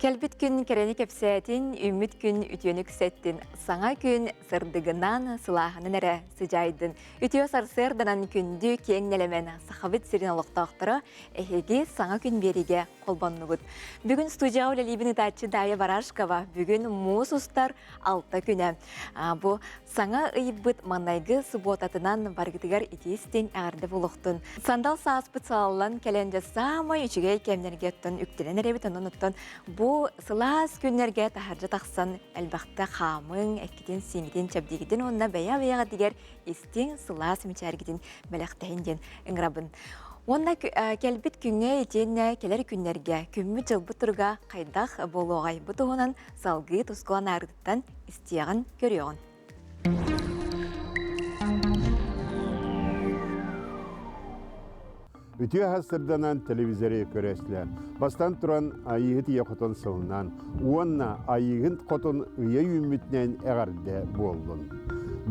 Келбит күн керени кепсәтин, үміт күн үтіені күсәттін. Саңа күн сырдығынан сылағының әрі сыжайдын. Үтіе сарсырдынан күнді кеңнелемен сақабыт сирин олықтақтыры әхеге саңа күн береге қолбанны бұд. Бүгін студияға өлелейбін ұтатчы Дая Барашкова. Бүгін мұз ұстар 6 күні. Бұ саңа ұйыбыт манайғы сұботатынан барғытығар итестен әғірді бұлықтын. Сандал сааспыт салалан кәленде самай үчіге кемнерге өттін, үктілен әребетін ұныттын. Бу сылас күннерге тахаржы тақсан әлбақта қамың, әккеден сеңгеден чәбдегеден онына бәя-бәяға дегер істен сылас мүчәргеден бәліқтайынден ұңырабын. Онына кәлбіт күнге етенне келер күннерге күмі жылбы тұрға қайдақ болуғай бұтығынан салғы тұскылан ағырдықтан істияғын көріоғын. Үтіе хастырданан телевизоре көрәсілер. Бастан тұран айығыт ие қотын сылынан, уанна айығын қотын үйе үмітнен әғарды болдың.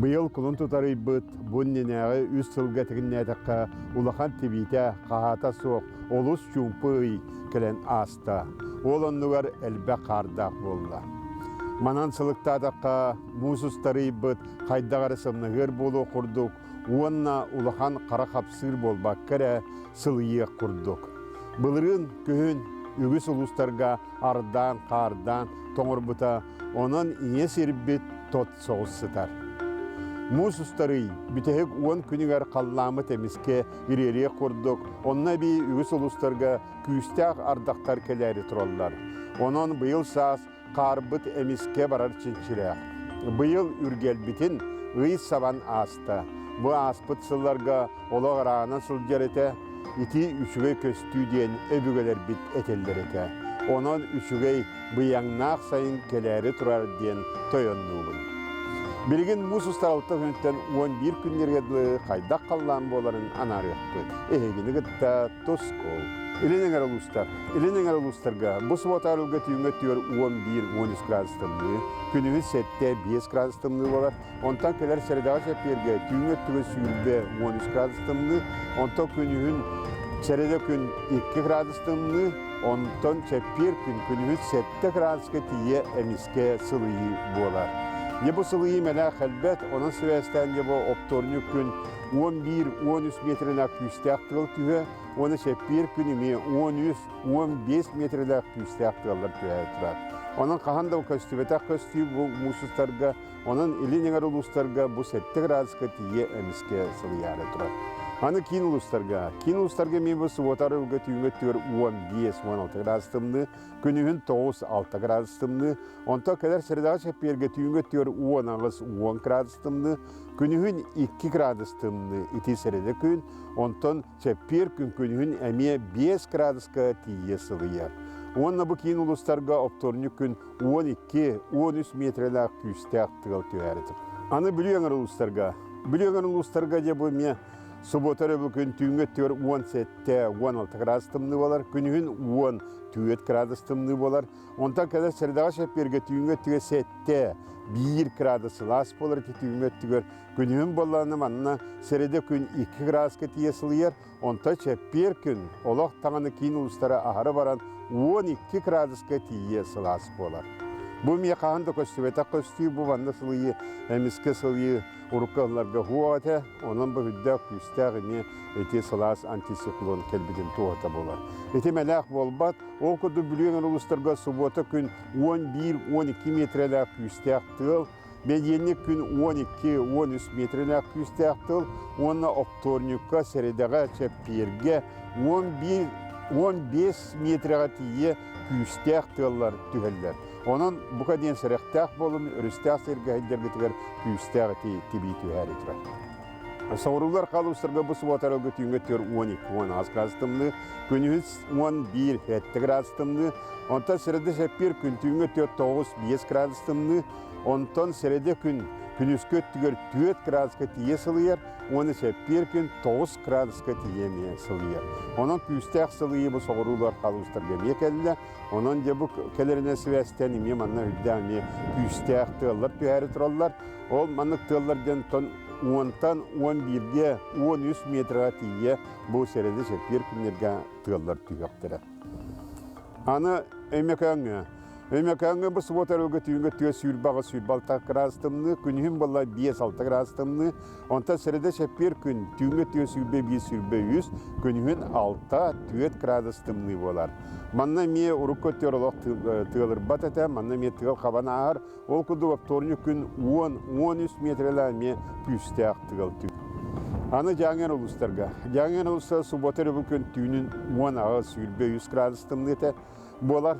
Бұйыл күлін тұтары бұд, бұнненәғі үз сылға тігінне таққа ұлақан тебейті қағата соқ, олыс чүмпы кілін аста. Ол оннығар әлбә қардақ болды. Манан сылықта таққа мұзыстары бұд, қайдағары сымнығыр болу құрдық, уанна улахан қара қапсыр болбақ кәрі сылые құрдық. Бұлырын күйін үгіс ұлыстарға ардан, қардан, тоңыр бұта, онын ие сербет тот соғыз сытар. Мұз ұстары бүтәйік 10 күнігер қалламы тәміске ирере құрдық, онына бей үгіс ұлыстарға күйістәқ ардақтар кәләрі тұралар. Онын бұйыл саас қарбыт әміске барар ченчіләқ. Бұйыл үргел бітін ұй сабан аста. Бұ аспыт сылларға олық арағына сылдер еті, ити үшіге көстүйден өбігелер бит әтелдер еті. Онын үшіге бұяңнақ сайын келәрі тұрар ден тойоннуғын. Білген мұз ұстаралты күнттен 11 күнлергеді қайдақ қаллан боларын анарықпы. Әйгені ғытта тұскол. Иленің аралустарға бұс отарылғы түйіңі түйір 11-13 градустымны, күнігіз сәтте 5 градустымны болар. Онтан келер сәрідағы сәпперге түйіңі түгі сүйілбе 13 градустымны, онтан күнігін сәріде күн 2 градустымны, онтан сәппер күнігіз 7 градусқа тие әміске сылығы болар. Ебу сылығы мәлі қәлбәт, оның сөйестен ебу опторны күн 11-13 метріне күстәқ тұғыл түйі, оны сәппер күніме 13-15 метріне күстәқ тұғылар түйі тұрар. Оның қағанда көстібетақ көстүй бұл мұсыстарға, оның елінен арылыстарға бұл 7 градусқа тие әміске сылыяры тұрар. Аны кейін ұлыстарға мен бұл сұвотары үлгі түйінгі түгір 15-16 градустымны, күнігін 9-6 градустымны, онта кәдер сәрідағы сәпперге түйінгі түгір 10-10 градустымны, күнігін 2 градустымны ити сәріде күн, онтан сәппер күнігін әме 5 градусқа тие сылыяр. Онна бұл кейін ұлыстарға опторны күн 12-13 метрелі күстәқ тұғыл түйәрітір. Аны білуеңір ұлыстарға де бұл мен Суботары бұл күн түйінгі түгір 17-16 градустымны болар, күнігін 10-2 градустымны болар. Онтан кәдір сәрідағы шәпперге түйінгі түгір 7-1 градусы лас болар ке түйінгі түгір. Күнігін боларыны манына сәріде күн 2 градусқа тиесілер, онтан шәппер күн олақ таңаны кейін ұлыстары ағары баран 12 градусқа тиесі лас болар. Бұл мен қағында көстібетақ көстүй, бұл ванда сылығы, әміскі сылығы ұрыққаларға хуаты, оның бұл үдді күстәғі не әте сылас антициклон кәлбеден туғата болар. Әте мәләқ болбат, ол күді бүлігін ұлыстарға сұботы күн 11-12 метрелі күстәқ тұғыл, бәденні күн 12-13 метрелі күстәқ тұғыл, оны опторнюкка сәрідағы чәпперге 15 метрға тие күстәқ тұғылар түгілдер. Onun bu kadar sərəxtəq bolun, örüstəq sərgə həndərgə tігər küstəq tibiyyi hər etirək. Savrular qalustırga bu suvatarılgı tüyüngə tür 12-10 gradustımlı, günüz 11-7 gradustımlı, ondan sərədə şəppir gün tüyüngə tür 9-5 gradustımlı, ondan sərədə күнүскө тигер 4 градуска тие сылыяр, оны шәппер күн 9 градуска тиеме сылыяр. Onun küstәк сылые бұл соғырулар қалыстырға мекәлі, onun де бұл кәлеріне свәстен еме манна үддәме küstәк тығылар түйәрі тұралар, ол маннық тығыларден 10-тан 11-ге 13 метрға тие бұл сәреді шәппер күнлерге тығылар түйәқтірі. Аны әмекәңі Ömekanga bu subotarılgı tüyünge tüye sürbağı sürbalta krastımını, günhüm balla 5-6 krastımını, onta sırada şepir gün tüyünge tüye sürbe 1 sürbe 100, günhün 6 tüyet krastımını bolar. Manna miye urukko tüyorolog tığılır batata, manna miye tığıl kabana ağır, ol kudu vaptorunu gün 10-13 metreler miye püsteğ tığıl tüy. Anı jangen uluslarga. Jangen uluslar subotarı gün tüyünün 10 ağı sürbe 100 krastımını ete bolar.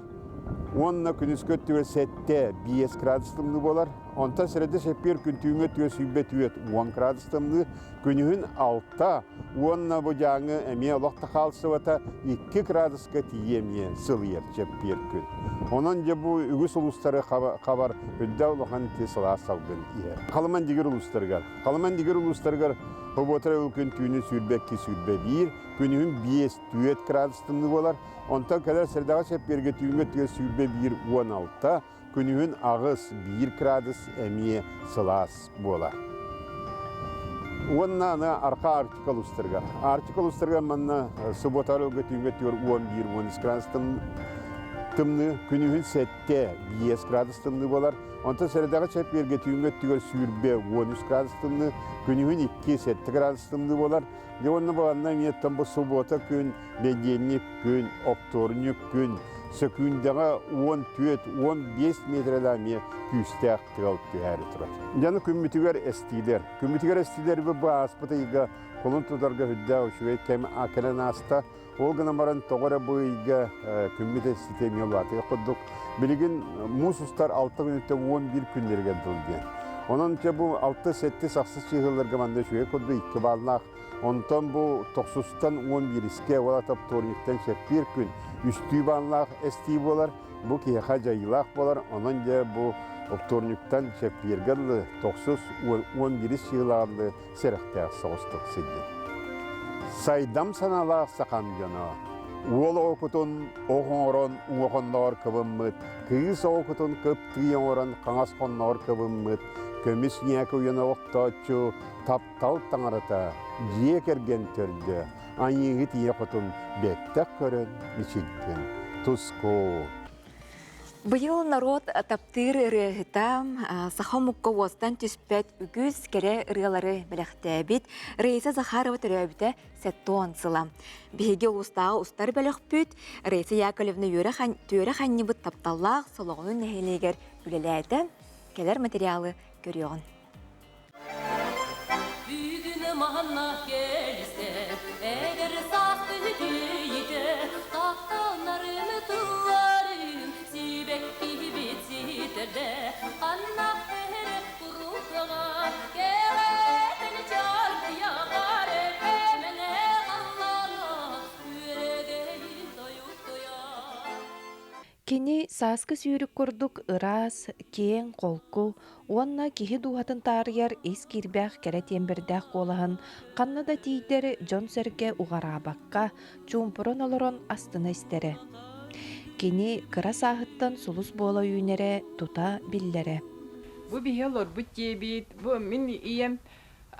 Onunla күнүскө түйесетте 5 градустымны болар. Онта сіреді шепер күн түйіңе түйесүйбе түйет 10 градустымны. Күнігін 6, онна бұл жаңы әме олақта қалсы вата 2 градуска тиемне сыл ер шепер күн. Онан же бұл үгіс ұлыстары қабар үдді олған тесіла салғын ер. Қалыман дегер ұлыстарғар. Қалыман дегер ұлыстарғар Хоботра үлкен түйіні сүрбекке сүрбе 1, күнігін 5 градустымны болар. Онтан кәлер сірдағы шепперге түйінге түйе сүрбе 1 16, күнігін ағыз 1 градус әмие сылас болар. Онна арқа артикал ұстырға. Артикал ұстырға манна сұботар үлгі түйінге түйір 11-12 градустымны, күнігін 7-5 градустымны болар. Онтан сірдағы шепперге түйінге түйір сүрбе 13 градустымны, күнігін 2-7 градустымны болар. Онна бағанна меттен бұл сұбота күн, бәденік күн, опторник күн, сөкүндегі 10-15 метреләме күстәк тығыл түйәрі тұрады. Жаны күммітігер әстейлер. Күммітігер әстейлер бұл аспыта еге қолын тұтарға хүдді үшуе кәмі ақылын аста. Ол ғына баран тоғыра бұл еге күмміті системі олатыға құддық. Білігін мұз ұстар 6 күнітті 11 күндерген тұлден. Onun için bu 6-7 saksız çığırlar gamanda şöyle kodu 2 balnak. Ondan bu 9'dan 11 iske ola tap tornikten şepir gün üstü balnak esti bolar. Bu ki hacayılak bolar. Onun için bu tornikten şepir geldi 9-11 çığırlarlı serekte soğustuk sizi. Saydam sanalak sakamcana. Oğul okutun oğunran uğunlar kıvımmıt. Kız okutun kıptığın oran kangas konlar kıvımmıt. Kömüs niyaka uyana oqtaçu taptal tanarata jiye kergen törde. Ayıgı tiye kutun bettek körün içilgin. Tusko. Быйыл народ таптыр ырыгыта сахамукка востан түспет үгүз кере ырылары белектебит Рейса Захарова төрөбүтэ сеттон сыла. Биһиге улустагы устар белекпүт Рейса Яковлевна төөрө ханныбыт тапталлаах сологунун нехелегер үлелээте келер материалы көрüyorsun. Büyüdüğüne mahanna gelirse, eğer sastı hüdüyüde, tahtanlarını tuvarım, sibek gibi siterde, anna fehre kuruklara, geletini çarpıya kare, emene Allah'ına, yüreğin doyup doyar. Кини сааскы сүүрүк курдук ырас, кең, колку, уонна киһи дуһатын таарыяр ис кирбээх кэрэ тиэмбирдээх куолаһын, ханна да тиийдери дьон сэргэ угараабакка, чуумпурун олорон астына истере. Кини кыра сааһыттан сулус буола үүнере тута биллере. Бу бихелор бу тиебит, бу мин ием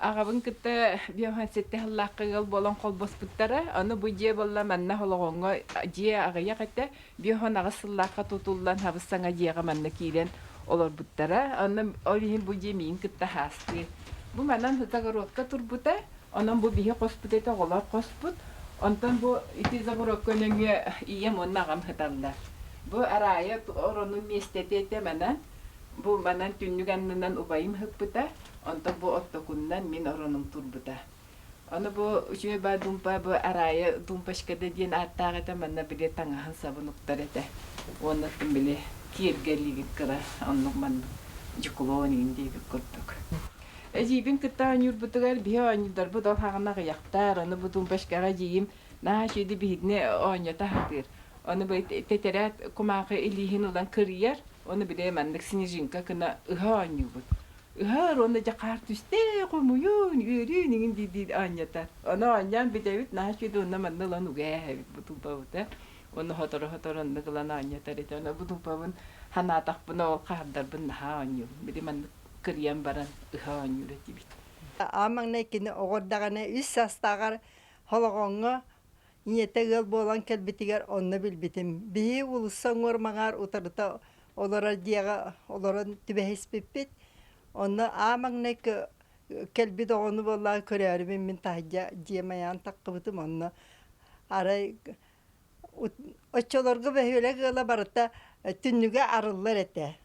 агабын кытта биохан сетте халлаккыгыл болон колбоспуттара, аны бу жие болла манна хологонго жие агая катта биохан агысыллакка тутуллан хабыссаңа жиега манна киирен олор буттара, аны олихин бу жие миин кытта хаасты. Бу манан хытагоротка турбута, анан бу бихе коспут эте олар коспут, онтон бу ити загороккөнөңө ием оннагам хыталла. Бу арая оронун местетете манан bu manan tünnügänninden ubayım hıppıta, ondan bu ottokundan min oranım turbuta. Onu bu üçüme ba dumpa bu araya dumpaşkada diyen attağıta manna bile tangahan sabunuktar ete. Onu bile kirgeli kıra, onu man cukuloni indi kuttuk. Ejibin kıtta anyur butugal biha anyudar bu dal hağına yaktar, onu bu dumpaşkara jiyim, naha şöyle bihidne onyata hadir. Onu bu teteret kumakı ilihin olan kırıyer, onu bile mandık sinijinka kına ıha anyubut. Iha ronda jakar tüste kumuyun yürüyün indi anyatar. Onu anyan bidevit naha şöyle ona mandılan ugayavit bu dumpavuta. Onu hotor nıgılan anyatar ete. Onu bu dumpavun hanatak buna ol kahardar bun naha anyub. Bile mandık kırıyan baran ıha anyur etibit. Amang nekini oğurdağına üç sastağar holoğonga niyete gıl bolan kelbitiger onna bilbitim. Bihi ulusan ormagar utarıta олора диэҕэ олорон түбэһиспиппит. Онно аамаңнайк келбит оҕону боллаа көрөөрүмин мин таһдьа диэмаяан таккыбытым онно. Арай оччолорго бэһүөлэ гыла барыта түннүгэ арыллар эте.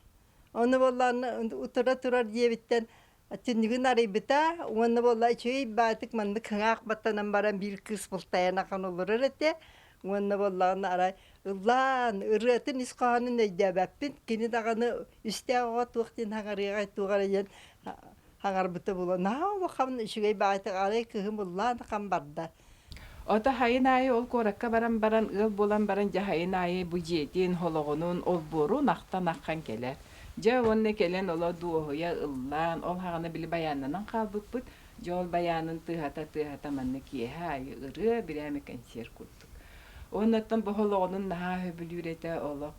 Оны боллааны утура турар диэбиттен түннүгүн арыйбыта, уонна болла чөй баатык манны кыңаак баттанан баран бир кыс бултаян ахан олорор эте. Уонна боллааны арай ыллаан ырыатын исқаанын өйдөбәппин, кини даганы үстәгә туктин хаңарыга тугарыен хаңарбыты була. Наа вахам шугай баатык арай кыгым буллаан кам барда. Ота хайнайы ол коракка баран ыл болан баран жахайнайы бу жетин хологонун ол бору нактан аккан келер. Жа онне келен ола дуохуя ыллаан ол хаганы били баянынан калбыппыт. Жол баянын тыхата манны киеха ыры биреме консер курдук. Оннаттан бу хологонун наха хөбүлүрете оло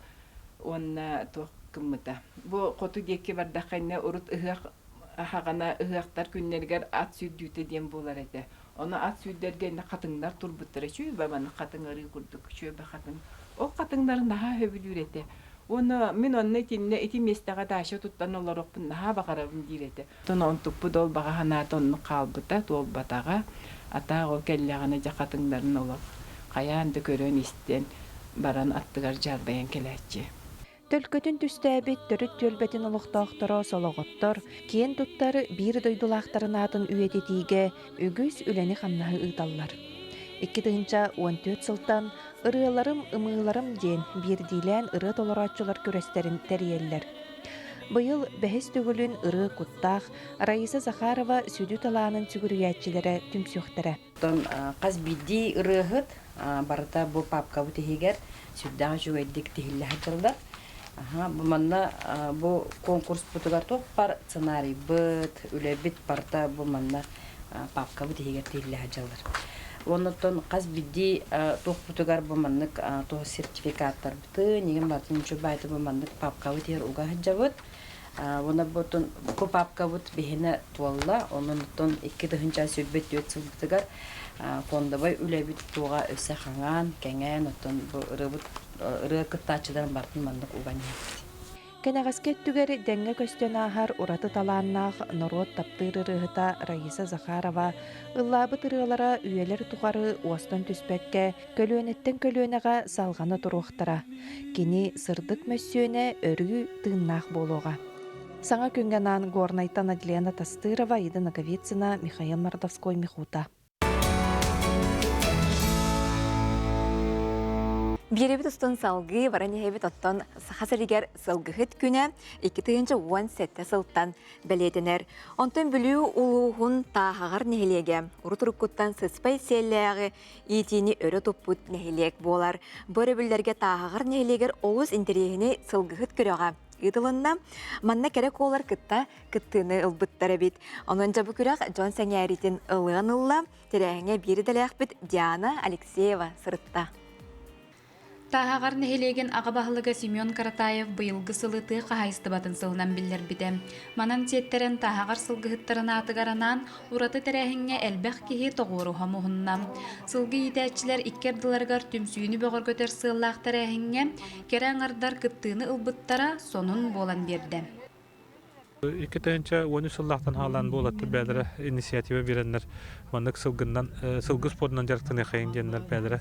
онна токкымыта. Бу коту декке бардакайна урут ыгак хагана ыгактар күннергер ат сүддүтө дем болар эте. Оны ат сүддерге катыңдар турбуттары чүй бабаны катыңары курдук чүй ба катың. Ол катыңдар наха хөбүлүрете. Оны мен онны тинне ити местага даша туттан олорокпун наха багарабын дирете. Тон онтуппу дол бага ханатонну калбыта дол батага ата ол келлеганы жакатыңдарын олор. Каянды көрөн истен баран аттыгар жарбаян келечи. Төлкөтүн түстәбит төрүт төлбетин олуқтоқторо сологоттор, киен туттары бир дойдулақтарын атын үйететиге үгүс үлени хамнаһы ыыталлар. 2014 сылтан ырыаларым ымыыларым ден бирдилен ыры толоратчылар көрестерин тәриеллер. Быйыл бәхес түгүлүн ыры куттах Раиса Захарова сүдү талаанын сүгүрүгәтчилere түмсүхтәрә. Каз бидди ырыгыт барыта бу папка бу тегер сүддән жуэддик тихилләһәтелдер. Бу манна бу конкурс бутугар топпар сценарий бит үлебит барта бу манна папка бу тегер тихилләһәтелдер. Оннотон каз бидди тох бутугар бу маннык тох сертификаттар бит нигем батын чубайты бу маннык папка бу тегер уга хаҗабыт. Оны ботон бу папка бут бехене туалла оннотон 2-нче сүрбет өтсүлтүгар фонда бай үлебит туга өсө ханган кеңен отон бу рыкыттачыдан бартын мандык уган. Кенагаскет түгәре дәңгә көстөн ахар ураты талааннах народ таптырырыгыта Раиса Захарова ыллабы тырыалара үйелер тугары уастан түспәккә көлөнеттен көлөнәгә салганы туруктара. Кини сырдык мәссөне өргү тыннах болуга. Саңа күнгәнан горнайтан Адлена Тастырова, Ида Наговицина, Михаил Мордовской, Михута. Биребит устун салгы варанехебит оттон сахасыригер сылгыхыт күнә 2-17 сылттан бәлетенер. Онтон бүлүү улуғын тағағар нехелеге. Урутуруккуттан сыспай селләғы итини өрі топпут нехелек болар. Бөрі бүлдерге тағағар нехелегер олус интерегіне сылгыхыт күріға. Итылынна манна керек олар кытта кыттыны ылбыттары бит. Онын жабы күрәк Джон Сәңәритін ылыған ылла терәңе бири дәләқ бит Диана Алексеева сырытта. Тахагар нехелеген агабахлыга Семен Каратаев быйылгы сылыты кахайстыбатын сылынан билер биде. Манан тиеттерен тахагар сылгыхыттарына атыгаранан ураты терәһиңе элбәх киһи тоғуру хамуһунна. Сылгы итәчиләр иккердыларгар түмсүйүнү бөгөр көтер сыллах терәһиңе керәңардар кыттыны ылбыттара сонун болан берде. 2-10 сыллахтан халан болатты бәдірі инициатива беренler. Мандык сылгы спорынан жарықтан яқайын денler бәдірі.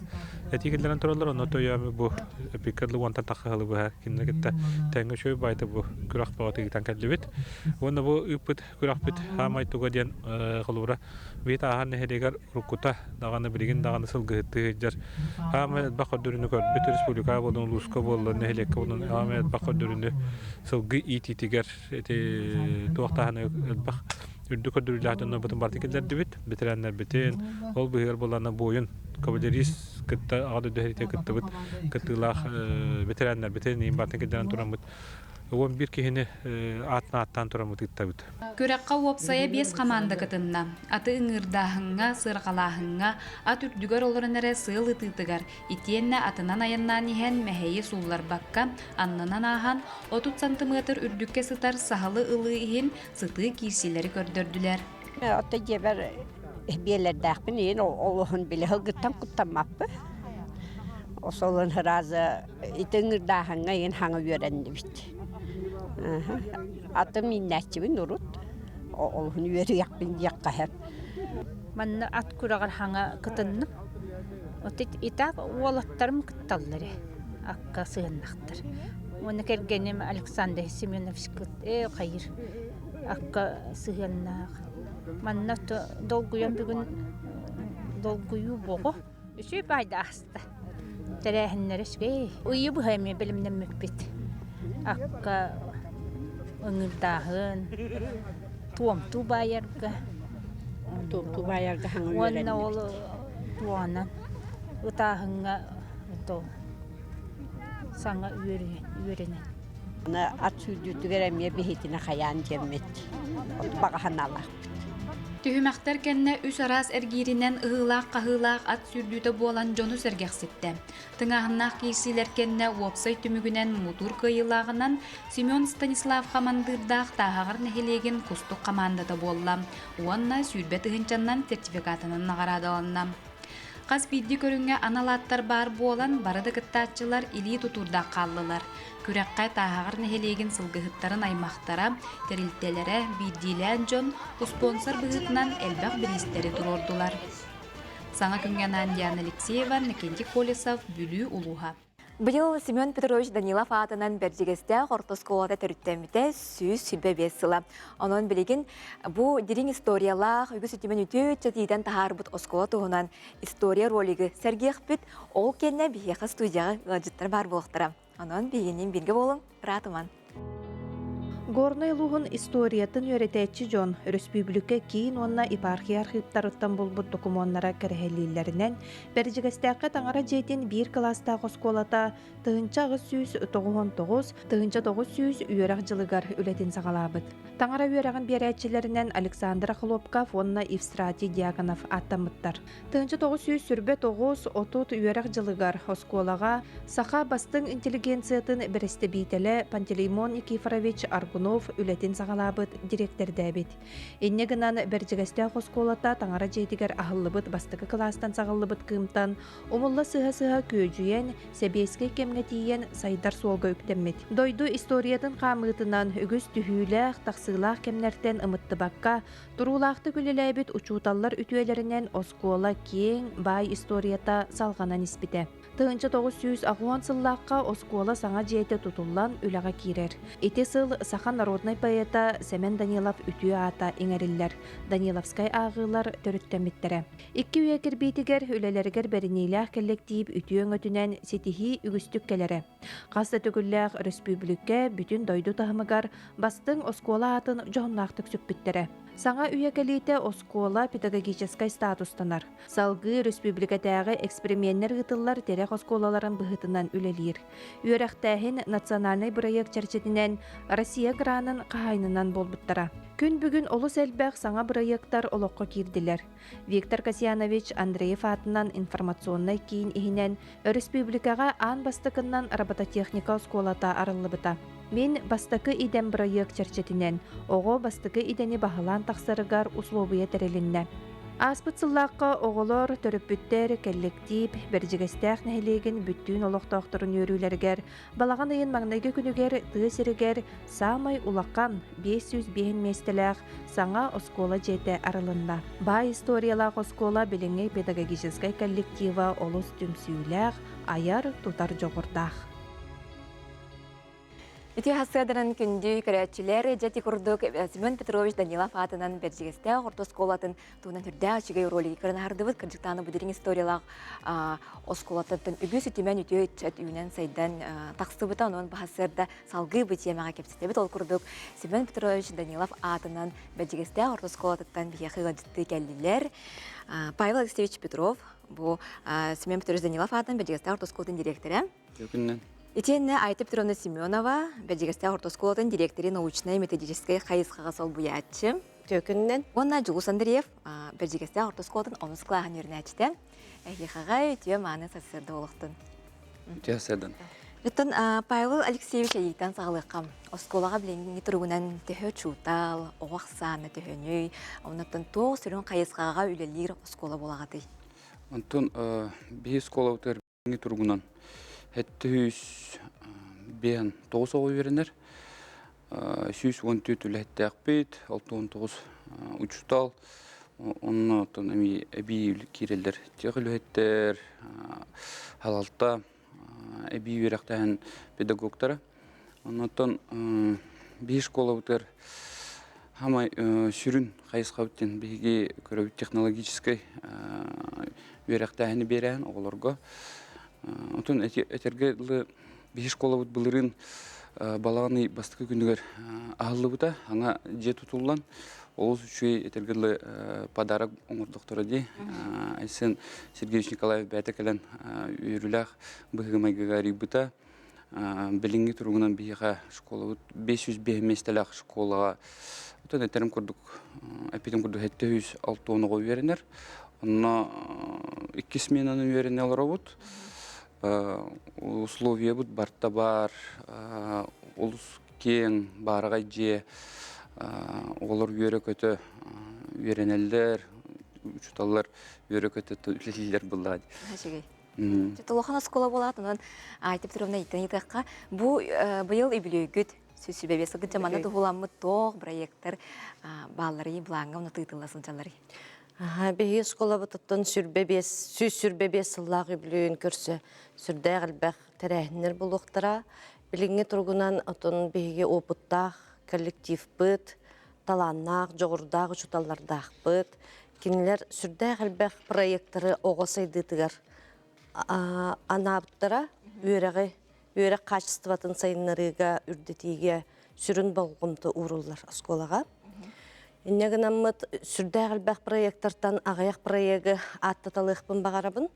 Әтигілдерін тұралар, оны тойамы бұл пикерлі онтан тақығылы бұл кеннергетті тәңгі шөй байды бұл күрақ бағаты кетен кәлі бет. Оны бұл үппіт, күрақ бет хамайтуға ден қылуыра. Бет ағаны хедегер рукута дағаны білген дағаны сылгы жар. Хамайт бақыр дүріні көр. Бет республика болын, лұсқа болын, нәхелекке болын. Хамайт бақыр дүріні сылгы ититігер туақтағаны бақ. Үрді көрдіріләтіні бұтын бартекелерді бет. Бетерәнлер бетен. Ол бұйыр боланы бойын. Кавалерист кітті ағады дөйрете кітті бұт. Кіттілақ бетерәнлер бетен ең бартекелерін тұран бұт. 11 кихини аттан турамыт киттабыт. Көрәкка уопсая 5 команда кытынна. Аты ыңырдаһыңга, сыргалаһыңга, ат үрдүгөр олорунары сыл ытытыгар. Итиенне атынан аяннан иһен мәһәйе суллар бакка, аннынан ахан 30 см үрдүккә сытар сахалы ылы иһин сыты кирсилери көрдөрдүләр. Ата жебер биелердәхпин ен олоһун биле хылгыттан куттамаппы. Осолын разы итеңирдаһыңга ен хаңы йөрәнди бит. Аты миннәтчибин урут. Олхун үери якпин якка хеп. Манна ат курагар хаңа кытынным. Отит итак уолаттарым кытталлары. Акка сыгыннактар. Оны кергенем Александр Семенович кайыр. Акка сыгыннак. Манна долгуям бүгүн долгую бого. Үші пайда аста. Тәрәһіннәрішке ұйы бұхайме білімнен мүкпет. Аққа ұңырдағын, туамту байырға. Туамту байырға хаңын Уанна олы туанан. Ұтағынға саңа үйерінен. Ат сүйдүтүгер әмие бейетіне қаян жеммет. Бағахан алақ. Түһүмәхтәр кенне үс арас эргиринен ыһылаак-каһылаак ат сүрдүүтэ буолан жону сэргäхситте. Тыңаһыннаах киирсилэр кенне уопсай түмүгүнен мутур кыйылаагынан Семен Станислав хамандырдаах тааһагар нэһилиэгин кустук командата буолла. Уонна сүүрбэ тыһынчаннан сертификатынан нагарадаланна. Кас бидди көрүнгө аналааттар бар буолан барыды кыттаачылар илии тутурдаак каллылар. Күрәккә тааһагар нэһилиэгин сылгыһыттарын аймактара, терилтелере, биддилән жон, спонсор быһытынан элбәк биристери турордулар. Саңа күнгәнан Диана Алексеева, Никентий Колесов, Бүлүү Улуха. Быйыл Семен Петрович Данилов атынан бәржігесті Хортосколада түрттәміте сүйіз сүбе бесіла. Онын білеген бұ дерин историялақ үгі сүтімен үті чатиден тахар бұд оскола туғынан история ролигі сәргеқ бүт ол кенне бейеқі студияғы ғаджыттар бар болықтыра. Онын бейгенен бірге болың, ратыман. Горной лугун историятын өретечи жон республика кийин онна епархия архивтарыттан болбут документара керехелилеринен бержигестеакка таңара жетин бир класста осколата тыгынча 999 тыгынча 900 үйөрак жылыгар үлетин сагалабыт. Таңара үйөрагын беречилеринен Александр Хлопков онна Евстратий Дьяконов аттамыттар. Тыгынча 900 сүрбе 9 отут үйөрак жылыгар осколага саха бастың интеллигенциятын бересте бителе Пантелеймон Никифорович Аргунов үлетин сагалабыт директор дәбит. Инне гынан бержигесте осколата таңара жетигер ахыллыбыт бастыкы класстан сагаллыбыт кымтан умулла сыха-сыха көжүйен себеске кемге тиен сайдар суолга үктеммит. Дойду историятын камытынан үгүс түхүлэх тақсылах кемнертен ымыттыбакка турулақты күлеләбит учуталлар ütüelerinden оскола кең бай историята салганан испите. Тыгынча 900 агуан сыллаққа оскола саңа жейте тутуллан үліға кирер. Ити сыл сахан народный поэта Семен Данилов үтүе ата иңериллер. Даниловскай ағылар төрүттәмиттері. Икки үйекер бейтігер үлелергер берінейләқ коллектив үтүен өтінен сетихи үгістік келері. Қасты түгілләқ республика бүтін дойду тахымыгар бастың оскола атын жоғынлақтық сүппіттері. Саңа үйекелите оскола педагогическай статустанар. Салгы республикатағы эксперименттер гытыллар терек осколаларын быһытынан үлелир. Үйрәхтәһин национальный проект чәрчетинен Россия гранын қағайнынан болбуттара. Күн бүгін олыс әлбәқ саңа проекттар олоққа кирдилер. Виктор Касьянович Андреев атынан информационный кейін ихинен республикаға ан бастықыннан робототехника осколата арылыбыта. Мен бастакы иден проект чәрчетинен, оғы бастакы идени бағылан тақсарыгар условия тәрелінне. Аспыцыллаққа оғылар, төріппіттер, коллектив, бәржігістәқ нәхілеген бүттін олықтақтырын өрілергер, балаған айын маңнайғы күнігер, тығысырігер, самай улаққан 500 бейін местеләқ саңа оскола жеті арылында. Ба историялақ оскола біліңе педагогическай коллектива олыс түмсүйләқ, аяр тутар жоғырдақ. Үтү хасыдырын күндү көрәтчілер жәті күрдік Семен Петрович Данилов атынан бәржігесте Хортосколатын туынан түрдә очыгай ролиги көрін ардыбыт кырдықтаны бұдырын историялақ осколатын үгі сүтімен үтү чәт үйінен сайдан тақсыбыта оның бахасырда салғы бұт емаға кепсетті біт ол күрдік Семен Петрович Данилов атынан бәржігесте Хортосколатын бияқы ғадытты кәлділер. Павел Алексеевич Петров, бұл Семен Петрович Данилов атынан бәржігесте Хортосколатын директоры. Итенне Айтып Петровна Семенова, бәджігісті Хортосколатын директоры научной методической қайысқаға сол бұятчы. Төкіннен. Онна Жуғыс Андреев, бәджігісті Хортосколатын омыз қылағын өрін әчті. Әйхеқаға өтуе маны сасырды олықтын. Өтуе сәдін. Жыттын Павел Алексеевич әйіктен сағылыққам. Осколаға біленген тұрғынан төхі чутал, оғақсаны төхіні, онаттан тоқ сүрін қайысқаға үлелер оскола болағады. Онтын бей оскола өтер тұрғынан Әттіс бейін тоғыз оғы верінер. 114 үләттәкпет, 619 учутал. Онна тон әби кирелдер тегілеттер, халалта әби верақтайын педагогтары. Оннан бей школа өтер хамай сүрін қайысқа өттен бейге көрі технологическай верақтайыны берән оғыларға. Онтан әтерге бей школа өт бұлырын балағаны бастықы күндігер ағылы бұта, аңа же тұтылған. Ол үші әтергерлі подарок оңыр доктора де. Айсын Сергеевич Николаев бәті кәлін үйіріләқ бұғымайғыға рибыта. Білінгі тұрғынан бейіға школа 505 местеләқ школаға. Өтін әтерім көрдік, әпетім көрдік 706 оңығы үйерінер. Онына 2 сменаны үйеріне алыра бұд. Условия бұд барта бар, олыс кен, барығай же. Олар үйері көті үйеренелдер, учуталар үйері көті үлелілер бұллады. Толохан оскола болатынын айтып тұрымна еттен етіққа. Бұл үбілігіт сөзсүбәбе сылғы жаманы тұғыламы тоқ проекттер балары бұлаңға ұны тұйтыласын жалары. Беге оскола бұтыттын сөз сүрбебе сыллағы үбілігін көрсі сүрді ғылбәқ тәрәхінер бұлықтыра. Біліңе тұрғынан отын беге опыттақ, коллектив бұд, таланнақ, жоғырдағы жұталардақ бұд. Кенелер сүрді ғылбәқ проекттары оғасайдытығар. Анабыттара үйері качестватын сайынларыға үрдетіге сүрін болғымды ұрылар осколаға. Иннеген аммыт сүрді ғылбәқ проекттартан ағаяқ проегі аттаталықпын бағарабын.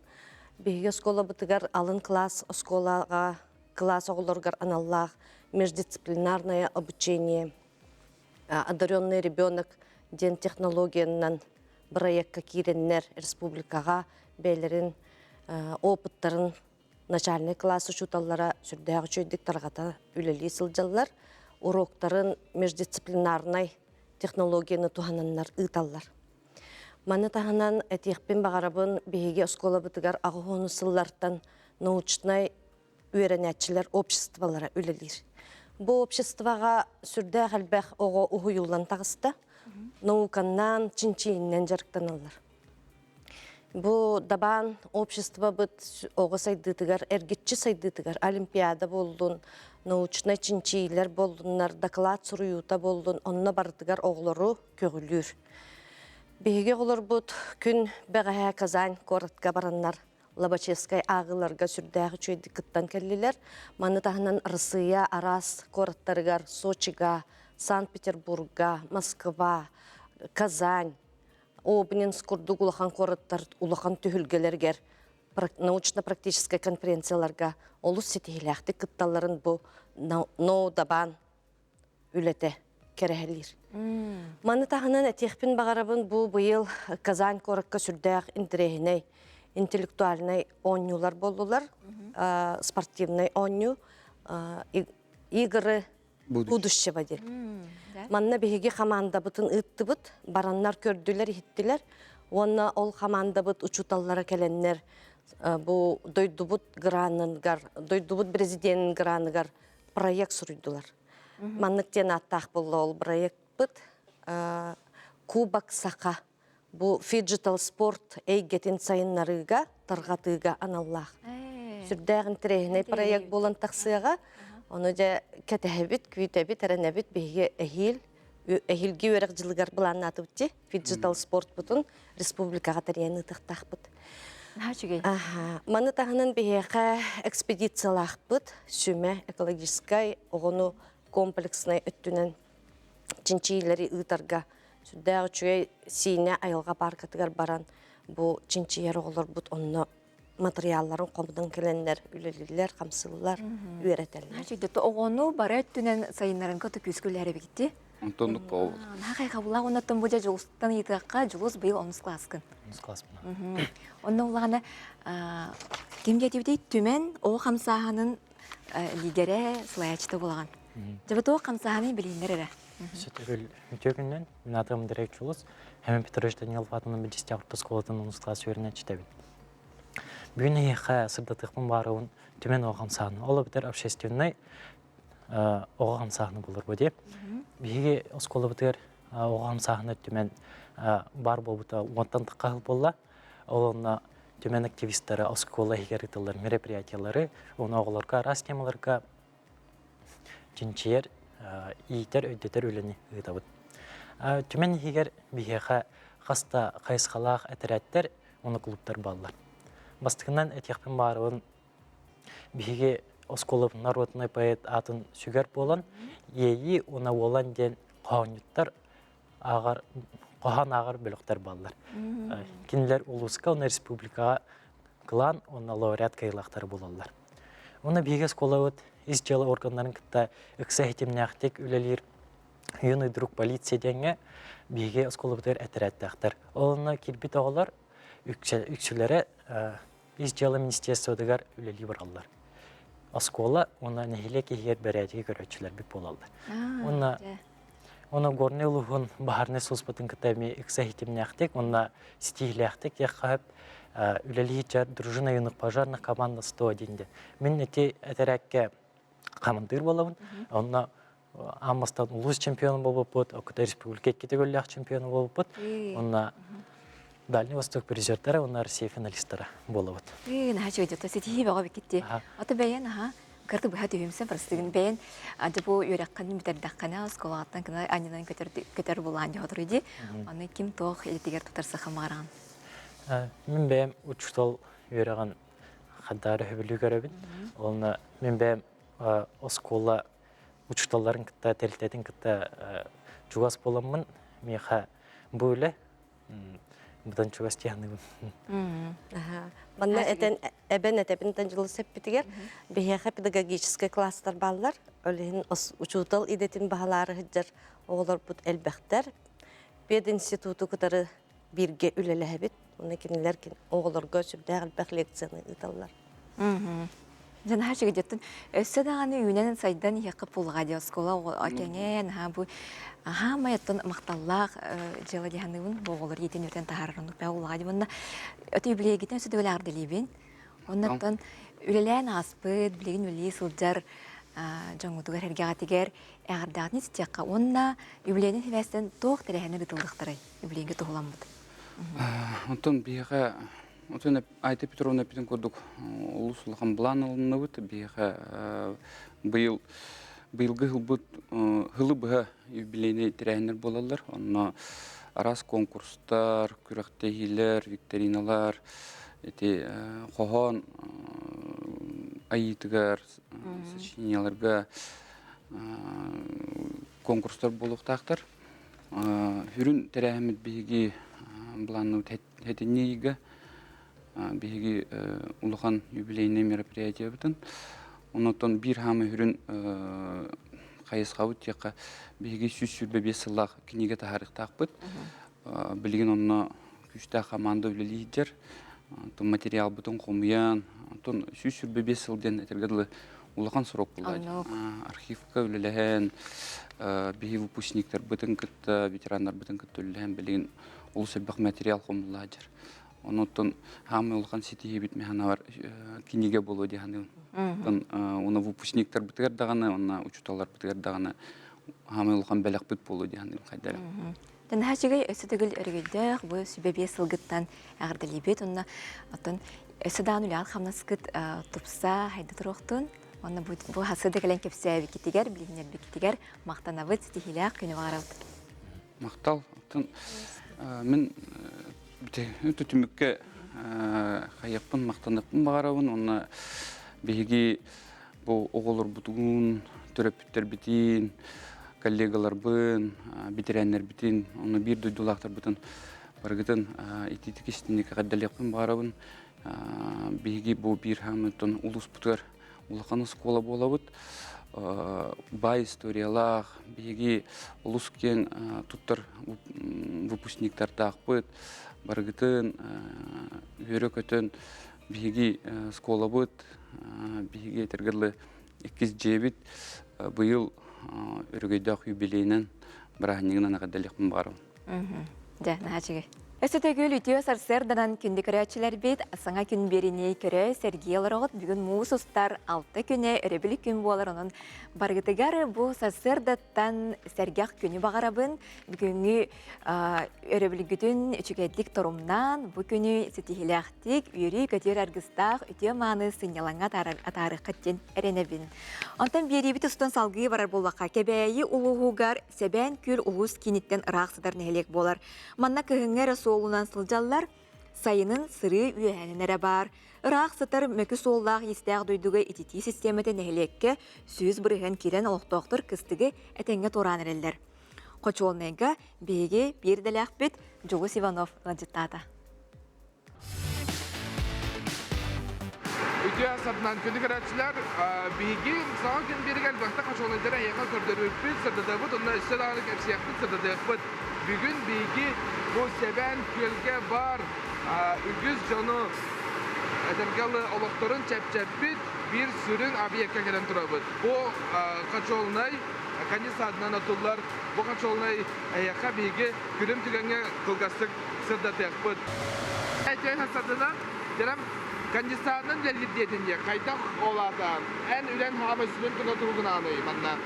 Беге оскола бұтығар алын класс осколаға, класс оғылырғар аналлақ, междисциплинарное обучение, одаренный ребенок, ден технологиянан проектка киреннер республикаға бәйлерін опыттарын начальный классы шуталлара сүрдәғы чөйдік тарғата үлелі сылжалар, уроктарын междисциплинарный технологияны тухананнар ұйталлар. Маны тағынан әтеқпен бағарабын бейге оскола бұтығар ағуғыны сыллартан научный үйренәтчілер обществолара үлелер. Бұл обществоға сүрді ғалбәқ оғы ұғыюлан тағысты, науканнан, чинчиіннен жарықтанылар. Бұл дабан общество бұд оғы сайдытығар, әргетчі сайдытығар, олимпиада болдың, научный чинчийлер болдыңар, доклад сұруюта болдың, онына бардығар оғылыру көгілір. Беге олар бұд күн бәғая Казань коратқа бараннар, Лобачевскай ағыларға сүрдәғы чөйді күттан кәлілер. Маны тағынан Рысыя, Арас кораттарығар, Сочиға, Санкт-Петербурга, Москва, Казань, Обнинск күрдік улахан кораттар, улахан түхілгелергер, научно-практическай конференцияларға олыс сетейләқті күтталарын бұл ноудабан үлеті кәрәхелер. Маны тағынан әтеқпен бағарабын бұл бұйыл Казань коракка сүрдәғ интерегіней, интеллектуальный онюлар болдылар, спортивный оню, игры будущего дел. Манна беге команда бұтын ұтты бұт, бараннар көрділер, хиттілер. Онна ол команда бұт учуталлара кәленнер, бұл дойдубут граныгар, дойдубут президентін граныгар проект сұрыйдылар. Манныктен аттақ болды ол проект бұт, Кубак Сақа. Бұл фиджитал спорт әйгетін сайынларыға, тарғатыға аналлақ. Сүрдәғін тірегіне проект болын тақсыға, оны да кәтәбіт, күйтәбіт, әрәнәбіт бейге әйілге өрек жылығар бұлан аты бұтте, фиджитал спорт бұтын республикаға тәрені тұқтақ бұт. Маны тағынан бейге экспедициялақ бұт, сүмә экологическай оғыну комплексный өттінен чинчийлері ұйтарға сүрдәғы чүйе сейіне айылға барқатығар баран бұл чинчиер оғылар бұт онны материалларын қомдың келендер, үлелілер, қамсылылар, үйретелілер. Жүдетті оғыну бары өттінен сайынларын көті күскілері бекітті? Антондық бұл. Нағай қабылақ онаттың бұжа жылыстан етіққа жылыз бұйыл 10 класкын. 10 класпын. Онны олағаны кемге әтебедей түмен оғы қамсағының лидері сылаячты болаған. Жабыты оғы қамсағының білейіндер әрі? Сөтігіл мүтегіннен, мен атығым директ жылыз, әмен Петрович Даниил Ватының бір жестяғырты сколатын ұнысқыға сөйіріне читабын. Бүгін еқа сырдатықпын баруын түмен оған сағын. Олы бітер общественный оған сағыны болыр бұл деп. Беге осколы бұтыр оған сағыны түмен бар болбыта онтан тыққағыл болла. Олына түмен активисттары оскола егерітілер мероприятиялары, оны оғыларға, рас темаларға жинчер, ийтер, өйдетер өліні ұйтабыд. Түмен егер бігеға қаста қайысқалақ әтірәттер, оны клубтар балылар. Бастығынан әтеқпен баруын бігеге осколып народный поэт атын сүгер болан, ейі оны олан ден қауынеттар қоған ағар бөліктер балылар. Кенілер улуска, оны республикаға қылан, оны лауреат кайлақтары болалар. Оны бігеге осколауыд, из жылы органларын кітті үксі әйтемнәқтек өлелер, үйін ұйдырук полиция денге бігеге осколауыдыр әтірәттіқтір. Олына келбет оғылар, үксілері из жылы министерстводығар өлелі баралар. Оскола, оны нәхилек егер бәрәдіге көрәтшілер біп болалды. Оны горны ұлығын бағарны соспатын кітәме үксі әйтемнәқтек, оны стихиләқтек яққап өлелі жар дружина юнық пожарных командасы тоға дейінде. Мен әте әтәрәкке қамындыр болауын, оны амастан улус чемпионы болып бұд, оқыта республикет кетегөлләқ чемпионы болып бұд, оны Дальний Восток призерлері, оны Россия финалистері болып бұд. Нәхәчі өйдетті, сетихи баға бекетті. Аты бәйен, кырды бұға түйімсен бірістігін бәйен, ады бұл үйрәққанын бітәрдіққана, сколағаттан кіна анинан көтер болған де отыр еді, оны кім тоқ елетігер тұтарсы қамараған? Мен бәйім ұчтол үйрәған қадары хөбілі көребін. Оны мен бәйім оскола ұчтолларын кітті, тәлтетін кітті жуас боламын, меха бөлі, бұдан чугас тияғынығын. Манна әбен әтәбінтен жылы сәппетігер, бейхе педагогический класстар балылар, өлігін ұчутал идетін бағалары ғыджар оғылар бұд әлбәқтер. Бед институты күтары бірге үлелі әбет, оны кенелер оғыларға сөбді әлбәқ лекцияны ұталылар. Жан hər şeyə getdin. Ösə dağını yüynənin saydan yaqıb bulğa diyə skola akənən bu hamayatdan maqtallaq jələ dəhənəvin boğulur yeten ötən taharranıq bə bulğa diyə bunda ötə biləyə getən södə ölə ardılıyın. Ondan ülələn aspıd bilgin üli sıljar жаңудугар хергагатигер эгардагын истекка онна юбилейнин хевестен тоқ терехени рытылдыктары юбилейге тугуламбыт. Онтон бига Отын Айта Петровна петін көрдік ұлысылған бұлан ұлыны бұд, бұйылғы ғылы бұға юбилейні тірәйінер болалар. Онына арас конкурстар, күрақтегілер, викториналар, қоған айытығар, сочиняларға конкурстар болуқтақтар. Хүрін тірәйімет бейге бұланы тәтінейгі, беги улухан юбилейный мероприятие бутун. Онотон бир хамы хүрүн кайысқа текка беги сүрбе бесыллах книга тарихтак бут. Билген онно күчтә команда үлелидер. То материал бутун комуян, тон сүрбе бесылден этергедле улухан срок булды. Архивка үлелеген беги выпускниктер бутун кытта, ветерандар бутун кытта үлелеген билген улусабак материал комуладыр. Онотон хамы улхан сетихи битмехана бар книга болу деганы. Оны выпускниктер битер даганы, оны учуталар битер даганы хамы улхан белек бит болу деганы кайдара. Тен хәҗегә өсөдөгөл өргәдәк бу сөбәбе сылгыттан ягырдылыбет, онна атын өсөдан үлән хамнаскыт тупса хайда турыктын. Онна бу хасыды келен кепсә бикитигәр, билгенер бикитигәр мактанабыт стихиләк көне барабыт. Мактал, мен Өте түмікке қайықпын, мақтанықпын бағарауын, оны бейге бұл оғылыр бұтығын, төрөпіттер бітін, коллегалар бұн, бетерәнлер бітін, оны бір дөйдулақтар бұтын барғытын ететік істіне қағаддалықпын бағарауын, бейге бұл бір хамыттың ұлыс бұтығар ұлақаны скола бола бұд, бай историялақ, бейге ұлыс кен тұттар выпускниктар тақпыд, баргытын, үйрек өтін, бейге скола бұд, бейге тергірлі 2-7 бұйыл өргейдақ юбилейнен бірағынегінен ағадалықпын барым. Жа, нәчіге. Өсөтөгүл ütüö сарсерданан күнді көрәчілер бет, асаңа күн беріне көрі Сергей Ларығыт бүгін мұғыс ұстар 6 күне өребілі күн болар оның барғытыгар бұл сарсердаттан сәргяқ күні бағарабын бүгінгі өребілі күтін үчігедлік торумнан бұл күні сетихиляқтик үйрі көтер аргыстақ ütüö маны сынялаңа атары қаттен әренебін. Онтан бері біт ұстан салғы барар болуаққа кәбәйі ұлығуғар сәбән күл ұлғыз кенеттен ұрақсыдар нәхелек болар. Манна кығыңар солунан сылжаллар сайының сыры үйәнінері бар. Ырақ сытыр мөкі соллақ естәғ дойдуғы итити системеті нәхелекке сөз бұрығын керен олықтоқтыр кістігі әтенге торан әрелдер. Қочуолнайға бейге бір дәләқ бет Жолус Иванов ғанжыттады. Ütüö sırtынан күнді көрәтшілер бейге саған күн берген бақта қочуолнайдары аяға көрдері өппет сырдады бұд, онна үсті дағылық әпсияқтық сырдады бұд. Бүгін бейге бұл сәбән көлге бар үгіз жону әдіргалы олықтырын чәп-чәппет бір сүрін объектке келен тұрабыд. Бұл қачолынай кандисадынан отулар, бұл қачолынай аяққа бейге күрім түгенге қылғастық сырдады әқпыд. Әйтен хасадынан дәрім кандисадынан дәлгіддетінде қайтақ олатан ән үлән хама сүрін тұна тұрғын аны манна.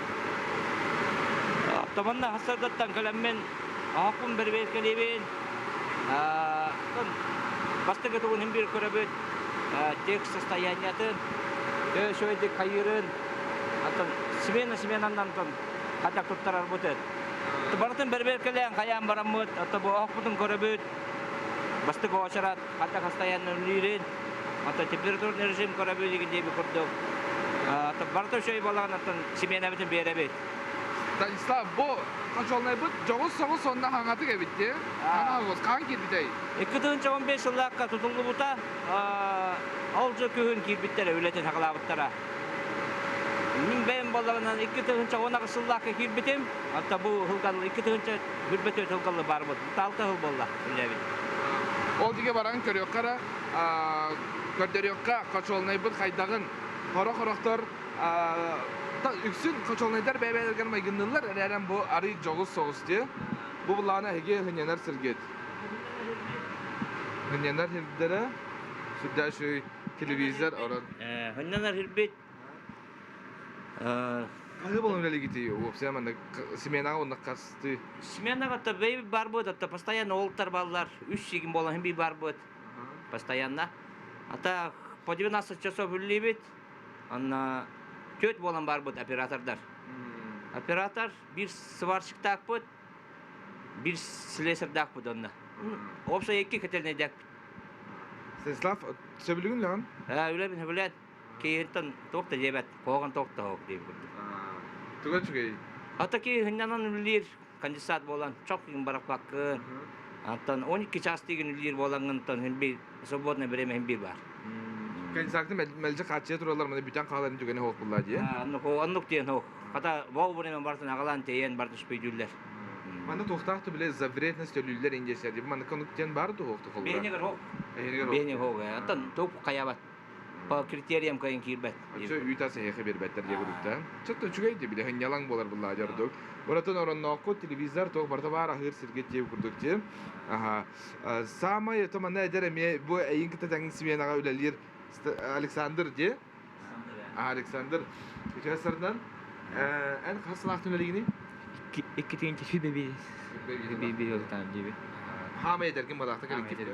Таманна хасардаттан көлеммен Ақын бір беркелебен, бастығы тұғын бір көрібіт, тек состояниятын, шөйді қайырын, сменаннан қатақ тұттарар бұтыр. Барытын бір беркелен қаян барамыд, бұл ақпытын көрібіт, бастығы очарат, қатақ состоянын үлірін, температурный режим көрібіт егінде бір көрдік. Барытын шөй балаған сменабетін беребет. Станислав, бұл қаншолынай бұд, жоғыз соғыз сонына қаңаты кәбітті. Қаңағыз, қаң келбітай? 2015 жыллаққа тұтылы бұта, алжы күйін келбіттері өлетін хақылабыттара. Мен бәйім балағынан 2010 жыллаққа келбітім, атта бұл ғылғалы, 2024 ғылғалы бар бұд. 6 ғыл болла, үләбін. Ол деге баран көріоққара, көрдеріоққа қаншолынай бұд қайдағын, қора-қорақтар, үксін қочолнайдар бәйбәлерген майгындылар, әрәрен бұл ары жоғыз соғысты. Бұл бұлағына әге ғынянар сіргет. Ғынянар хирдері, сүрді шөй телевизор орын. Ғынянар хирбет. Қағы болын әлі кетей, өпсе әмінді семенаға онда қасты? Семенаға та бәйбі бар бұд, атта постоянно олықтар балылар, 3 сегін болын хімбей бар бұд. Постоянно. Ата по 12 часов үлі бет, төт болан бар бұд оператордар. Оператор бір сварщиктақ бұд, бір слесардақ бұд онда. Опса 2 кетелінедек бұд. Станислав, сөбілігін лаған? Үләбін сөбілет. Кейінтін тоқта жебет, қоған тоқта оқ дейбі бұд. Түгі түгей? Ата кей хыннанан үлілер кандидат болан, чоқ кейін барақ баққын. Аттан 12 час деген үлілер боланғын, свободное время хімбей бар. Кандидатты мәлжі қатшия тұралар, мұны бүтен қағаларын түгені хоқ бұлла дие? Аннық дейін хоқ. Қата бау бұремен бартын ағалан тейен барды шпейділер. Манда тоқтақты біле за вредность өлілер ендесер дейбі, манда конуктен барды хоқты қолдар? Бейнегер хоқ. Бейнегер хоқ. Аттан тоқ қаябат. По критериям кайын кирбет. Ачо үйтасы хеқе бербеттер де көрікті. Чатта чүгейді біле, хынялаң болар бұлла жардық. Бұратын орыннақы телевизор тоқ барда бар ахыр сіргет деп көрдік те. Самай томанна әдер әме бұл әйін кіті тәңін сменаға өлелер Александр де? Александр. Үтіға сырдан? Ән қасылақтың өлегіне? 2 бебейіз. Бебей олтан дебе. Хама едерген балақта коллектив?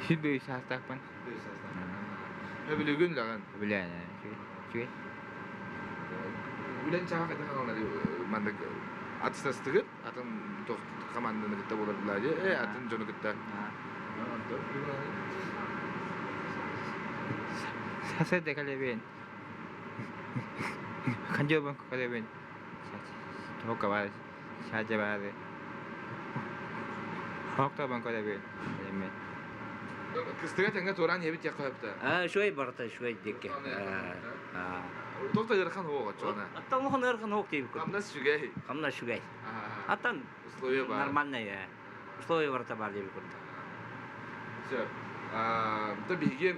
Хүлбөй састақпын. Өбілігін лаған? Өбілен, шүгей. Үлен чаға қайта қаланады, мандық атыстастығыр, атын қамандыны күтті болар бұлады, атын жоны күтті. Сасыр да қалебен. Қанжобын қалебен. Тоққа бары, шажа бары. Хоқтабын қалебен. Кыстыға тәңгі тұран ебет яқы өпті? Шөй барыта, шөй деке. Тоқта ерхан оға чоғына? Аттан оған ерхан оқ дейбі көп. Қамнас шүгей? Қамнас шүгей. Аттан нормальный условия барыта бар дейбі көрді. Все. Та бейге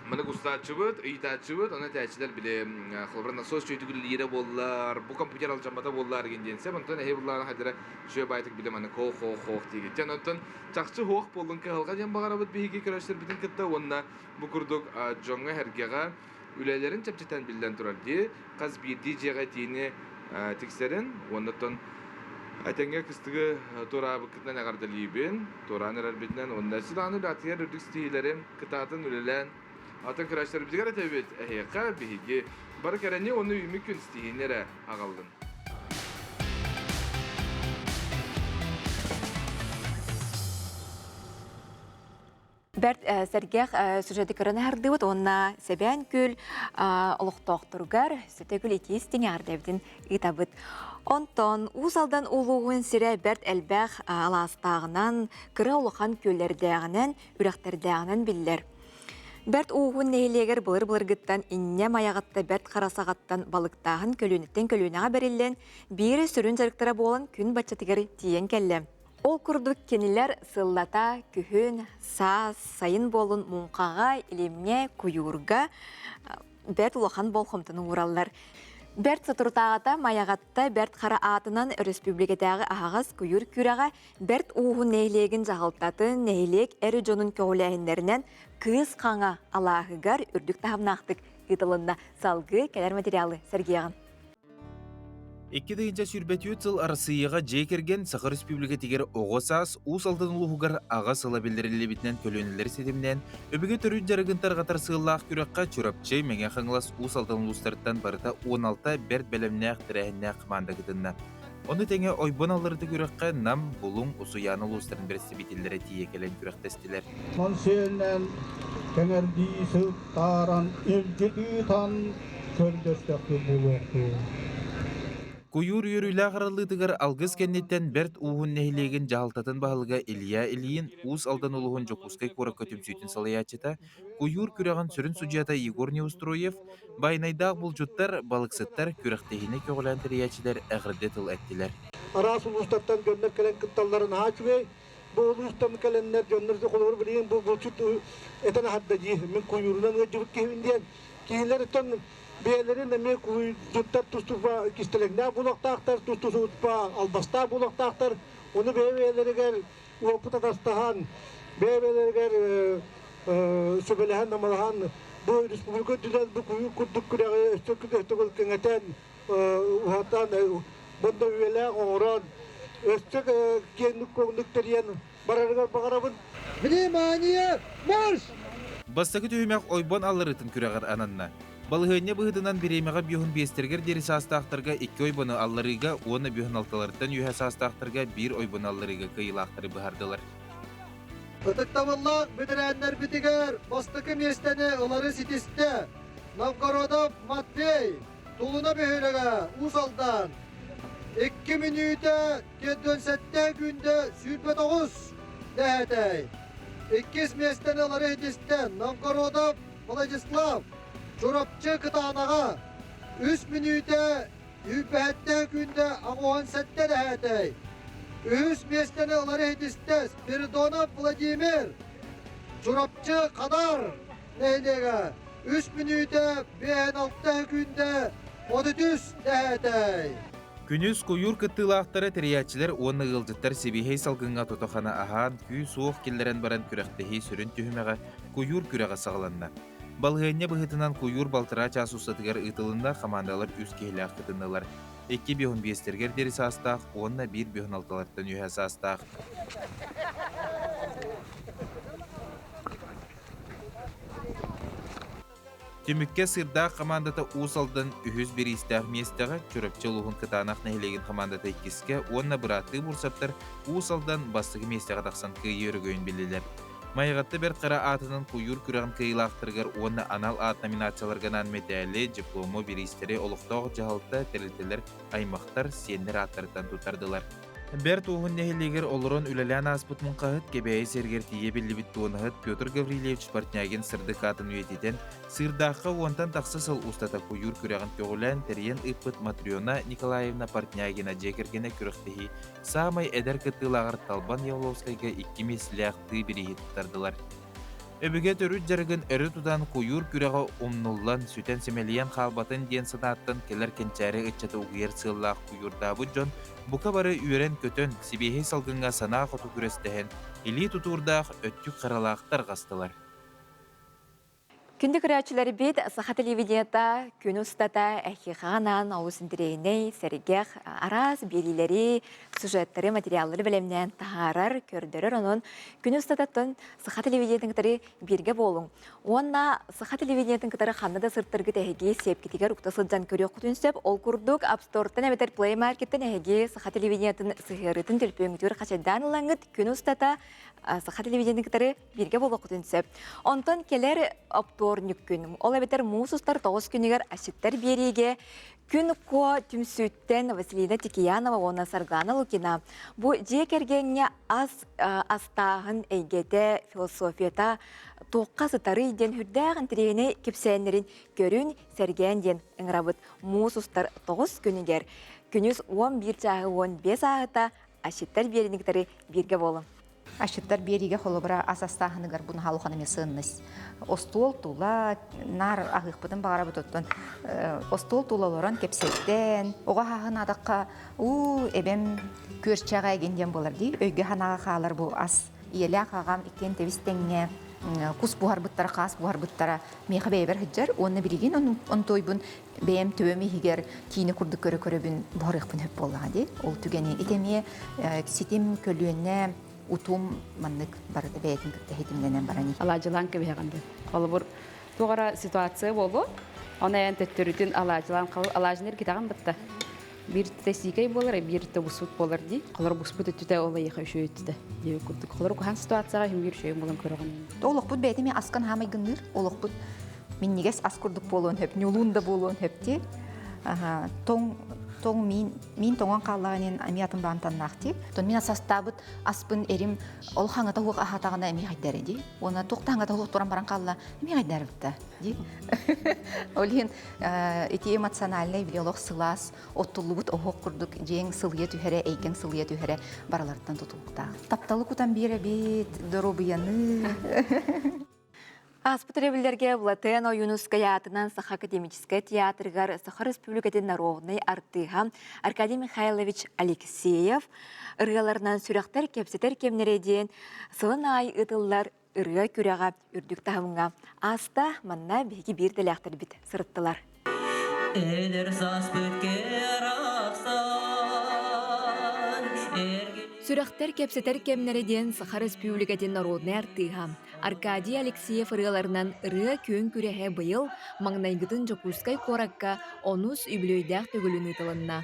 Mana gustaçıbıt, iyitaçıbıt, ona tәçилер биле, холбар насос чөйтүгүллере боллар, бу компьютер алжамбата боллар генденсе, монтон эбуллар хадыра шөй байтык биле мана хох диге. Жанонтон чакчы хох болдун калга жан багарабыт биги көрөштөр битин кытта онна бу курдук жоңга хергега үлелерин чапчытан билден турар ди. Каз бир диджега тине тиксерин, оннотон Айтенге кыстыгы турабы кытнан агарды либин, тураныр битнен онда силаны датыгер үрдүк стилерин кытатын үлелен Атын кырачтар бизгер этебит, эхека биги бар керени оны мүмкүн стигенере агалдын. Берт сәргех сюжеті көріні әрдіуіт, онна сәбән күл олықтоқтырғар сөтегіл етестіне ардевден итабыт. Онтон, ұзалдан ұлуғын сірі бәрт әлбәқ аластағынан, кірі олыған көллердәғінен, үрәқтердәғінен білдер. Бәрт уғын нәйлегер бұлыр-бұлыргыттан инне маяғатта бәрт қарасағаттан балықтағын көлінеттен көлінеға берілден, бері сүрін жарықтыра болын күн бачатығыр тиен кәлі. Ол күрдік кенілер сыллата, күхін, сайын болын мұңқаға, илемне, күйурға бәрт ұлақан бол қомтының ураллар. Бәрт сатыртағата маяғатта бәрт қара атынан республикадағы ағыз күйір күраға бәрт уғын нәйлегін жағалтатын нәйлек әрі жонын кәуләйіндерінен кыз қаңа алағығар үрдік тағымнақтық ұтылында салғы кәлер материалы сәргеяған. 2-нче сүрбәтү тыл арасыйга жекерген Сахар Республика тигер оғосас ус алтын улугар ага сыла билдириле битнен көлөнелер седимнен өбүгө төрүн жарыгынтар катар сыыллаак күрөккө чурапчы меңе хаңлас ус алтын улустардан барыта 16 берт белемнәк тирәһеннәк команда гытынна. Оны теңе ойбон алырды күрөккө нам булуң усуяны улустарын берсе битиллере тиекелен күрөктестилер. Монсеннен кеңерди сыктаран элжеги тан көрдөстөкү булукту. Куюр юрүлә гараллыдыгар алгыз кеннеттен берт уһун нәһилеген жалтатын баһылга Илья Ильин ус алдан улуһун жокускай кора көтүмсүйтүн салаячыта, куюр күрәгән сүрүн судьята Егор Неустроев байнайдак булжуттар, балыксыттар күрәктәһине көгөлән тириячиләр әгърде тыл әттиләр. Арас улустаттан гөннәк келен кытталларын хачве, бу улустан келеннәр жоннырды колор билген бу булчут этен хаддаҗи мен куюрдан җибек кевиндән кийләр тон Бейлерин эме куйдуттар тустуфа кистелегне булактактар тустусутпа албаста булактактар оны бейлеригер опыта тастахан бейлеригер сөбелехан намалхан бу республика дүдән бу куй курдук күрәгә өстөкөл кеңәтән ухатан бунда үелә оран өстөк кенник когнуктарыян барарга багарабын внимание марш Бастагы төймәк ойбон алырытын күрәгәр ананна Балыгыне быһытынан биремега бюһун бестергер дери састактарга 2 ойбоны алларыга, оны бюһун алталардан юһа састактарга 1 ойбоны алларыга кыйлактыры быһардылар. Тыктаваллак бедерәннәр битигер, бастыкы местәне олары ситисте. Новгородов Матвей, тулуна бөһөрәгә узалдан 2 минута кедөнсәттә күндә сүрбә 9 дәһәтәй. 2 местәне олары ситисте. Новгородов Владислав Çorapçı kıtanağa 3 minüte yübette günde ağuan sette de hetey. 3 mestene aları hedistes. Pirdonov Vladimir. Çorapçı kadar neydege. 3 minüte 5-6 günde 33 de hetey. Күнүс куюр кыттылаактары тириячилер оны гылжыттар сибихей салгынга тотохана ахан күй суох киллерен баран күрәктеһи сүрүн түһүмәгә куюр күрәгә сагланна. Балгыне быһытынан куюр балтыра часусатыгар ытылында командалар үз кеһиләк кытыннылар. 2 бөһүн бестергер дери састак, 10 1 бөһүн алталардан үһә састак. Түмүкке сырда командата усалдан үһүз бир истәх местәгә чөрөпчылыгын кытанак нәһилеген командата 2-ке, 10 бираты бурсаптар усалдан бастыгы местәгә таксан кыйыргын билеләр. Майгатты бер кара атынын куюр күрәгән кыйлактыргар оны анал ат номинацияларганан медале, диплому биристере олуктак жаһалта терилтелер аймактар сендер аттардан тутардылар. Бер туһун нәһилегер олорон үлелән аспыт мункахыт кебәй сергер тие беллибит туынахыт Петр Гаврилевич Портнягин сырдык атын үетиден сырдаққа онтан тақсысыл устата куюр күрәгән көгөлән терен ыппыт Матриона Николаевна Портнягина жекергене күрәктеһи самай эдер кытылагар Талбан Явловскайга 2 месләхты бирихит тутардылар. Öbüge törüt jarıgın örü tudan kuyur küreğe umnullan süten semeliyen halbatın diyen sınattın keler kençeri ıççatı uğuyar sığıllaq kuyurda bu jon buka barı üren kötön sibehi salgınga sana qotu kürestehen ili tuturdaq öttük qaralaqtar qastılar. Күнді күрәчілері бет саха телевидениета күн ұстата әхиғанан ауызіндірейіне сәрігеқ араз белілері, сюжеттері, материаллары білімнен тағарар көрдірір оның күн ұстататын саха телевидениетің кітары берге болың. Онна саха телевидениетің кітары қаннада сұрттырғы тәхеге сепкетігер ұқтасылдан көрі құтынсеп, ол күрдік апсторттан әбетер Play Markеттен әхеге саха телевидениетін сығырытын төлпеңдер қачадан ұлаңыт күн ұстата саха телевидениетің кітары берге болы құтынсеп. Онтан келер апторник күн. Ол әбетер мусустар 9 күнігер ашыттар береге күн ко түмсүттен Василина Тикиянова оны Саргана Лукина. Бұ жекергенне астағын әйгеде философията тоққа сытары ден хүрдәғын тірегіне кепсәнерін көрін сәрген ден ыңырабыт мусустар 9 күнігер. Күніз 11 жағы 15 ағыта ашыттар береніктері берге болым. Ашыттар береге холобра асастахыныгар бұны халуханаме сынныс. Остол тула, нар ағықпыдың бағара бұтыттын. Остол тулаларан кепсеттен, оға хағын адаққа, әбем көршчаға егенден болар дей. Өйге ханаға қалар бұл ас. Иелі ағағам икен тевістенге құс бұғар бұттара, қас бұғар бұттара меға бәйбер хыджар. Оны білеген, оны тойбын бәйім төбемі егер кейіні күрді көрі-көрі бұғар иқпын хөп болға дей. Ол түгені етеме сетем көлуіне утум маннык барды бәйтін кітті хетімденен барани. Алажылан көбеғанды. Ол бұр туғара ситуация болу. Оны ән тәттірітін алажылан қалы. Алажынер кетаған бұтта. Bir testikay болар, bir de busut болар ди. Қалар busut өтті олай еқа үші өтті. Дегі күрдік. Қалар құхан ситуацияға хем бір шөйін болан көріған. Олық бұд бәйтіме асқан хамай гыныр. Олық бұд мен негес ас күрдік болуын хөп, нюлunda болуын хөпте. Тоң мен тоңан қалағанен амиятын бағантан нақти. Тон мен асастабыт аспын әрім ол хаңата хуқ ахатағына әмей қайдары ди. Оны тоқта хаңата хуқ тұран баран қалла әмей қайдары бітті ди. Олен эти эмоциональный биолог сылас, оттулы бұт оғық күрдік жең сылия түхәрі, әйкен сылия түхәрі баралардан тұтылықта. Тапталы күтан бері бет, дұробияны. Аспытребілерге Влатен Оюнуская атынан Саха академическая театргар Саха Республикатын народный артыға Аркадий Михайлович Алексеев ырғаларынан сүрақтар кепсетер кемнереден сылын ай ұтылар ырға күріға үрдік тағымға аста манна беги бір дәләқтір біт сұрыттылар. Сүрақтар кепсетер кемнереден Саха Республикатын народный артыға Аркадий Алексеев ырғаларынан ырға көн күрәхе бұйыл маңнайгытын жокускай қоракка онус үбілөйдәқ төгілін ұтылынна.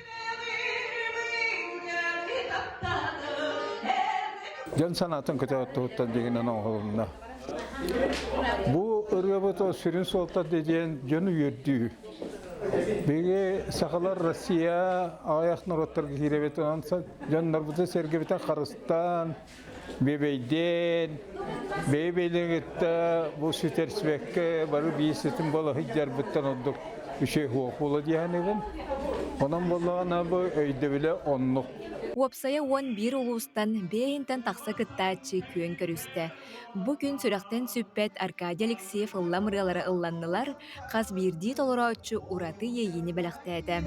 Жан санатын көте оттуғыттан дегенен оғылында. Бұл ырға бұты сүрін солтар деген жөні өрді. Беге сақалар Россия аяқ народтарға керебет онанса, жонлар бұты сәргебетен Қарыстан, Бебейден, Бебейлігітті бұл süтерсбекке бары бейсетін болы хиджар бұттан оддық үшей хуақ болы дейінігін. Онан болағына бұл өйді біле онлық. Уапсая 11 улустан бейінтен тақса кыттачы күйен көрісті. Бүгін сүрақтен сүппет Аркадий Алексеев ыллам ыралары ылланнылар, қаз бірді толыра өтші ураты ейіні бәліқті әді.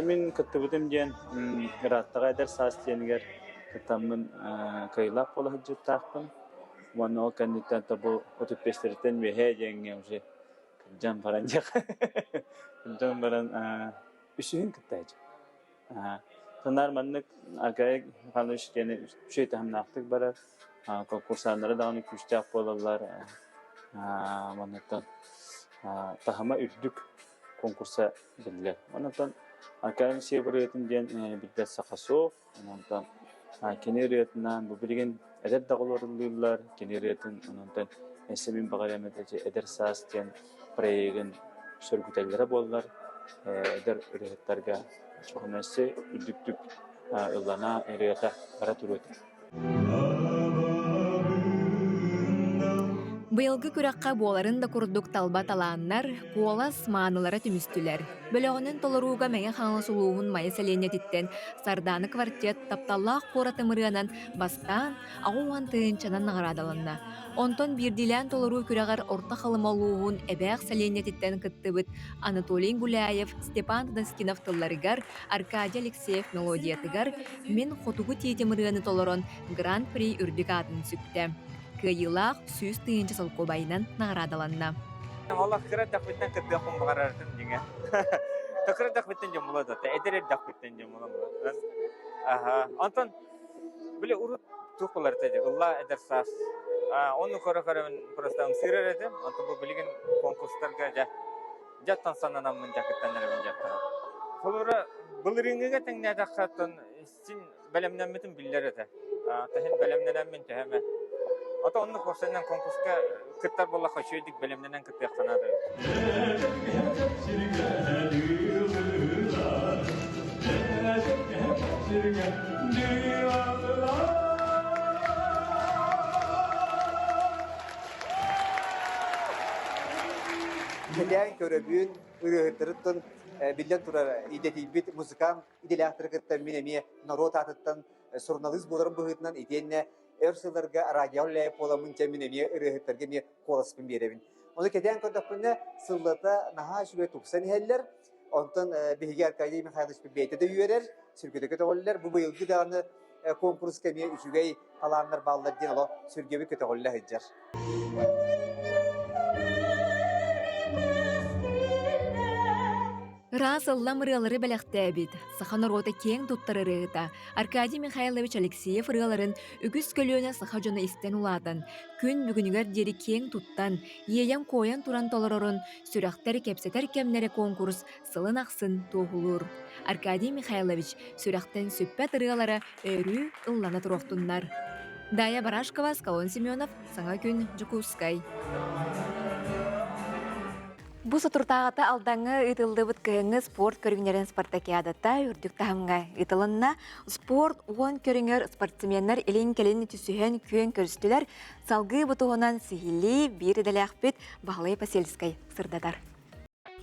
Мен кыттыбытым ден ғыраттыға әдер саас денігер кыттамын кайлап болы хүджіп тақпын. Оны ол кәндеттен табу өтіп пестерден бейе жеңге уже жан баран жақ. Жан баран үшігін кыттай жақ. Тынар маннык Аркадий Михайлович кені үшейті хамнақтық барар. Конкурсанлары да оны күштақ болалар. Манныктан тахама үрдік конкурса білділер. Манныктан Аркадий Себіретінден Бигдат Сақасов, онантан кенериетінен бұл білген әдер дағыларылылар, кенериетін онантан әсемін бағарамет әдер састен проегін сөргітелері болылар, әдер үреттарға çoğunası üdüktük ıllana eriyata bara turuydu. Быйылгы күрәккә буоларын да курдук талба талааннар, куолас маанылара түмүстүләр. Бөлөгөнүн толоруга мәңе хаңы сулуун майы сәлене титтен, сардааны квартет тапталлаах куораты мырыанан бастаан, агуан тыынчанан нагырадаланна. Онтон бирдилән толоруу күрәгәр орта халымалуун эбәк сәлене титтен кыттыбыт Анатолий Гуляев, Степан Доскинов тылларыгар, Аркадий Алексеев мелодиятыгар, мен хотугу тиети мырыаны толорон Гран-при үрдүк атын сүкті. Кыйылақ сүйіз тыйынчы солко байынан нағырадаланна. Allah kira dakbitten kıddı kum bakarardın dinge. Takır dakbitten jamula da, eder dakbitten jamula da. Aha, Anton böyle urut tukular tadı. Allah eder sas. Onu kara ben просто sırır edim. Anton bu bilgin konkurslar ga jattan sananam men jakettan nereden jattan. Sonra bılırınga tengne dakattan sin belemden metin biller ede. Tahin belemden men tehme. Ata onun korsandan konkurska kıttar bolla kaşıydık belemden kıt yakanadı. Keliğin körübün ürühüttürüttün bilden turar idetibit muzikan idelaktırıkıttın minemiye narot atıttın sorunalız boların bıhıtından ideyine Erselerge radyolle polamın teminiye ürühüttürge mi kolaspın berevin. Onu kediyen kördüğünde sırlata naha şüve tuksan heller ondan bilgi arkayı Mikhailiç bir beyte de yüerer sürgüdeki toğuller bu yılgı dağını konkurs kemiye üçügey kalanlar bağlar din alo sürgübi kötüğülle heccer. Раз ыллам ырыалары бәләхтәбит, сахан орота кең туттары рыгыта. Аркадий Михайлович Алексеев ырыаларын үгіз көлөөнө саха жона истен улаатын. Күн бүгүнүгөр дери кең туттан, иеям коян туран толорорун, сүрәхтер кепсетер кемнере конкурс сылын аксын тоғулур. Аркадий Михайлович сүрәхтен сүппәт ырыалары өрү ыллана туруктуннар. Дая Барашкова, Скалон Семенов, Саңа күн, Жукускай. Бу сотуртағата алдаңы ытылдыбыт кыһыңы спорт көрүңнерин спартакиадата үрдүк тахымга ытылынна спорт уон көрүңер спортсменнер элин келин түсүһөн күн көрүстүлөр салгы бутугунан сихили бир делахпит Бахлай Пасельскай сырдадар.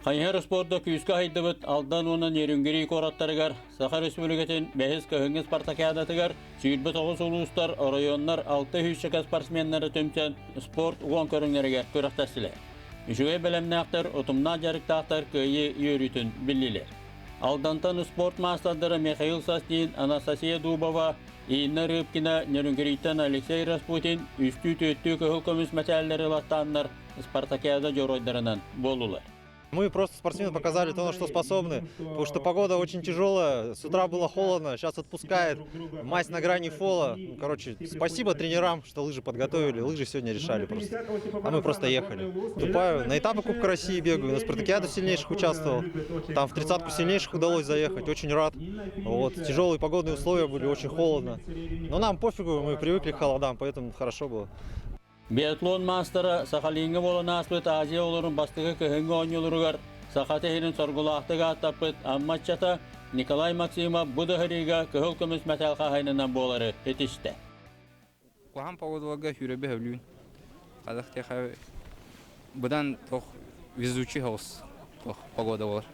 Хайхар спортта күйіскі хайдыбыт алдан онын ерінгері кораттарыгар, Саха Республикатын бәхіз көхіңіз спартакиадатыгар, сүйірбі тоғыз улустар, районнар 600 шака спортсменнері төмсен спорт уон көріңлеріге көріқтәсілер. Үшіге бәлемнәқтір, отымна жарықтақтар көйі үйрітін білілер. Алдантан спорт мастадыры Михаил Састин, Анастасия Дубова, Инна Рыбкина, Нерінгеритен Алексей Распутин, үсті-төттті көхіл көміс мәтәлілері латтанлар спартакиада жоройдарынан болулар. Мы просто спортсмены показали то, на что способны, потому что погода очень тяжелая, с утра было холодно, сейчас отпускает, мазь на грани фола. Короче, спасибо тренерам, что лыжи подготовили, лыжи сегодня решали просто, а мы просто ехали. Вступаю на этапы Кубка России, бегаю, на спартакиаду сильнейших участвовал, там в 30-ку сильнейших удалось заехать, очень рад. Вот, тяжелые погодные условия были, очень холодно, но нам пофигу, мы привыкли к холодам, поэтому хорошо было. Биатлон мастера Сахалинге болан аспыт Азия оларын бастығы көхінгі ойнылырығар Сахаты херін соргулақтыға аттапыт амматчата Николай Максимов бұдығыриға көхіл көміс мәтәлға хайнынан болары етішті. Қоған погодаларға хүребе өлін. Қазақ теқа бұдан тоқ везучий хаос погода болар.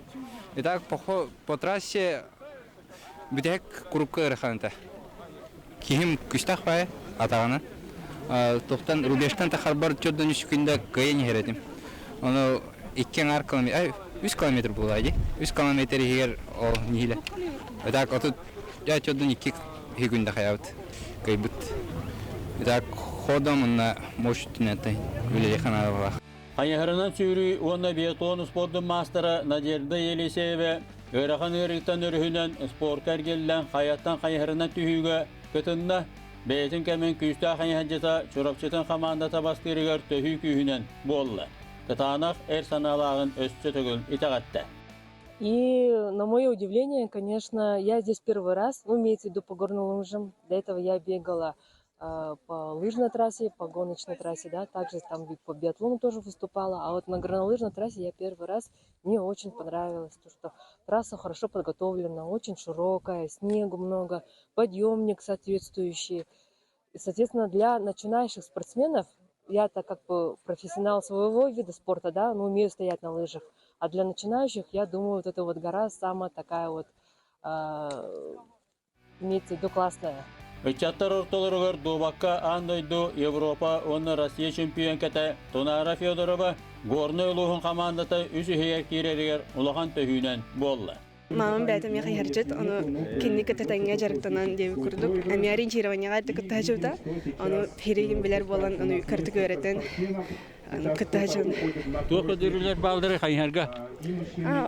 Итак, по трассе бітек күріпкі ұрыққанында. Кейім күштақ бай атағаны. Тоқтан рубештан тахар бар чөддөн үскүндө кайын херетим. Оны 2 километр, 3 километр булайды. 3 километр егер о ниле. Так отут я чөддөн 2 күндө хаябыт. Кайбыт. Так ходом на мощтинете биле ханала. Хайхарынан сүйрі оны биатлон спорттың мастера Надежда Елисеева Өрахан өріктен өріхінен спорт кәргелілен хайаттан хайхарынан түйігі көтінна Бәйтін кәмен күсті қайханжата чұрапчытын қамандата бастырығыр төхі күйінен болы. Кытанақ әр саналағын өсті түгіл итағатты. И на мое удивление, конечно, я здесь первый раз, имеется в виду по горным лыжам. До этого я бегала по лыжной трассе, по гоночной трассе, да, также там по биатлону тоже выступала. А вот на горнолыжной трассе я первый раз, мне очень понравилось, то, что трасса хорошо подготовлена, очень широкая, снегу много, подъемник соответствующий. И, соответственно, для начинающих спортсменов я-то как бы профессионал своего вида спорта, да, но умею стоять на лыжах. А для начинающих, я думаю, вот эта вот гора самая такая вот, имеется в виду, классная. Үчаттар ортолорогар Дубакка андойду Европа, оны Россия чемпион кәті Тонара Федорова горны ұлығын командата үсі хейер керерігер ұлаған төхінен болы. Мамам бәтім яқы ярчет, оны кенні кітатаңға жарықтанан деп күрдік. Әме ориентированияға әрді күтті әжуда, оны перегін білер болан, оны кірті көретін күтті әжуын. Тоқы дүрілер балдыры қайырға?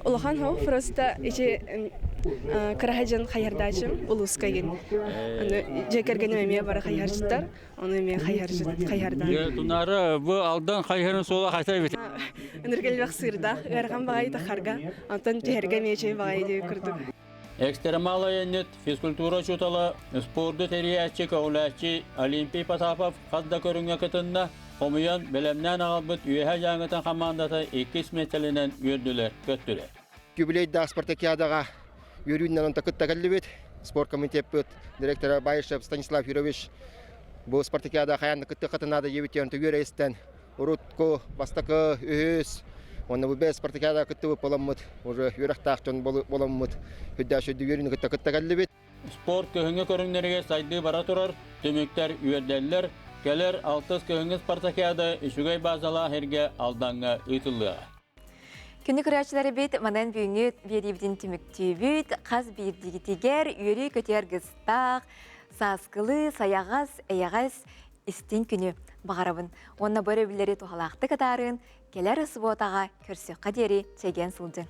Улахан хау, просто ече кірахаджан қайырдачым, улускайын. Жекерген әме бары қайырчыттар, оны әме қайырдан. Тунары бұл алдан қайырын сола қайтай бет. Энергел бақ сырда, ғарған бағай тақарға, антон жәрге мече бағай деп күрдік. Экстремалы енет физкультура чутала спорды терiyatçı каулачы Олимпий Потапов қазда көріңе кітінна Комуян білімнен ағалбыт үйе жаңытын командаты 2 метрінен өрділер, көттілер. Юбилейді Спартакиадаға өріннен онта күтті кәлі спорт комитет директора Байышев Станислав Юрович бұл Спартакиада қаянды күтті қытынады ебеттерін түгер естен Урутко, Бастакы, Үйіз оны бұл Спартакиада күтті боламыд уже үйрақтақтың боламыд хүддәші дүгерін күтті кәлі Спорт көхіңі көріңдерге сайды бара тұрар, төміктер үйердәлілер, келер 6 көхіңі Спартакиада үшігай базала herге алданға ұйтылыға. Күнді күрәчілері бет, манан бүйінет беребден түмікті бүйт, қаз бердігітігер, үйері көтер ғыстақ, саскылы, саяғас, әяғас, істен күні бағарабын. Онна бөрі білері туғалақты катарын, келер ұсы ботаға көрсі қадері чеген сылдың.